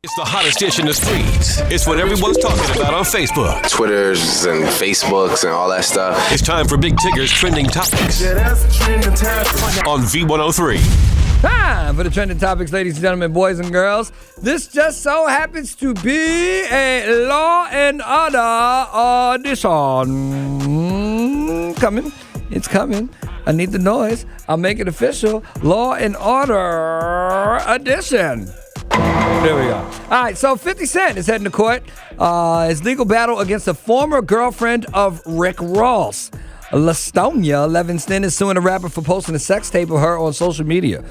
It's the hottest dish in the streets. It's what everyone's talking about on Facebook, Twitters and Facebooks and all that stuff. It's time for Big Tigger's Trending Topics on V103. Time for the trending topics, ladies and gentlemen, boys and girls. This just so happens to be a Law and Order audition. Coming. It's coming. I need the noise. I'll make it official. Law and Order edition. There we go. All right, so 50 Cent is heading to court. His legal battle against the former girlfriend of Rick Ross. LaStonia Levinston is suing the rapper for posting a sex tape of her on social media.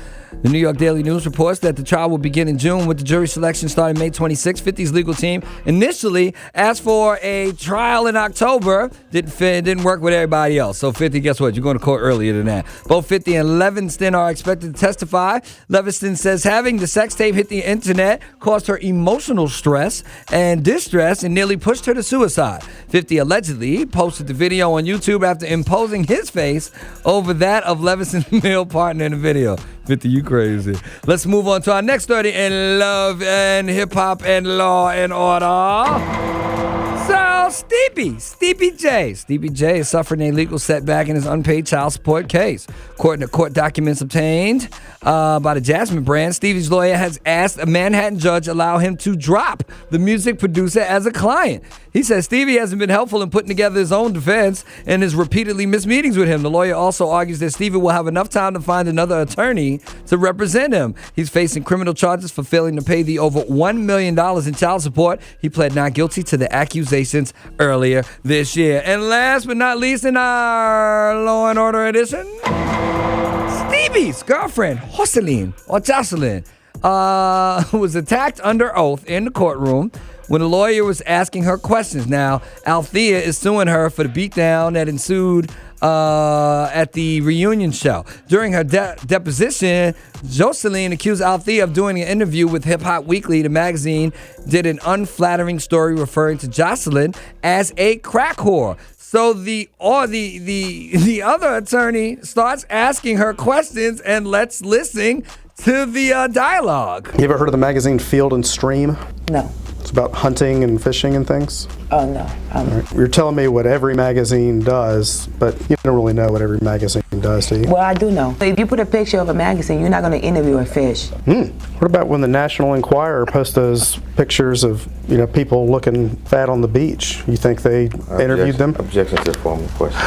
The New York Daily News reports that the trial will begin in June with the jury selection starting May 26. 50's legal team initially asked for a trial in October. Didn't work with everybody else. So 50, guess what? You're going to court earlier than that. Both 50 and Levinston are expected to testify. Levinston says having the sex tape hit the internet caused her emotional stress and distress and nearly pushed her to suicide. 50 allegedly posted the video on YouTube after imposing his face over that of Levinston's male partner in the video. 50, you crazy. Let's move on to our next story in love and hip-hop and law and order. So, Stevie J is suffering a legal setback in his unpaid child support case. According to court documents obtained by the Jasmine brand, Stevie's lawyer has asked a Manhattan judge allow him to drop the music producer as a client. He says Stevie hasn't been helpful in putting together his own defense and has repeatedly missed meetings with him. The lawyer also argues that Stevie will have enough time to find another attorney to represent him. He's facing criminal charges for failing to pay the over $1 million in child support. He pled not guilty to the accusations earlier this year. And last but not least in our Law and Order edition, Stevie's girlfriend, Joseline, was attacked under oath in the courtroom when the lawyer was asking her questions. Now, Althea is suing her for the beatdown that ensued at the reunion show. During her deposition, Joseline accused Althea of doing an interview with Hip Hop Weekly. The magazine did an unflattering story referring to Joseline as a crack whore. So the other attorney starts asking her questions, and let's listen to the dialogue. You ever heard of the magazine Field and Stream? No. It's about hunting and fishing and things? Oh, no. Right. You're telling me what every magazine does, but you don't really know what every magazine does, do you? Well, I do know. If you put a picture of a magazine, you're not going to interview a fish. What about when the National Enquirer posts those pictures of, people looking fat on the beach? You think they interviewed them? Objection to the formal question.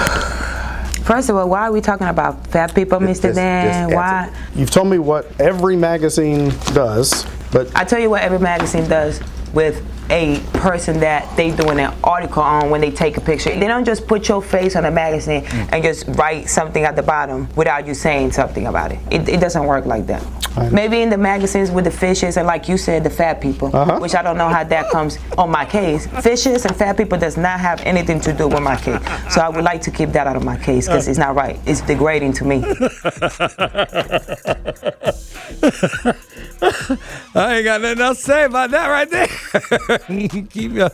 First of all, why are we talking about fat people, Mr. Dan? Why? You've told me what every magazine does, but I tell you what every magazine does with a person that they doing an article on when they take a picture. They don't just put your face on a magazine and just write something at the bottom without you saying something about it. It doesn't work like that. Maybe in the magazines with the fishes and, like you said, the fat people, which I don't know how that comes on my case. Fishes and fat people does not have anything to do with my case. So I would like to keep that out of my case because it's not right. It's degrading to me. I ain't got nothing else to say about that right there. Keep your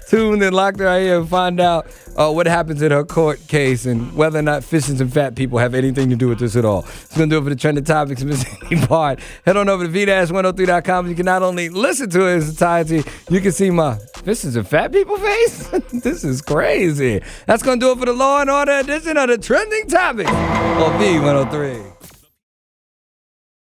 tuned and locked right here and find out what happens in her court case and whether or not fishes and fat people have anything to do with this at all. It's going to do it for the trending topics in this part. Head on over to v-103.com. You can not only listen to it in its entirety, you can see my fishes and fat people face. This is crazy. That's going to do it for the Law and Order edition of the trending topics on V103.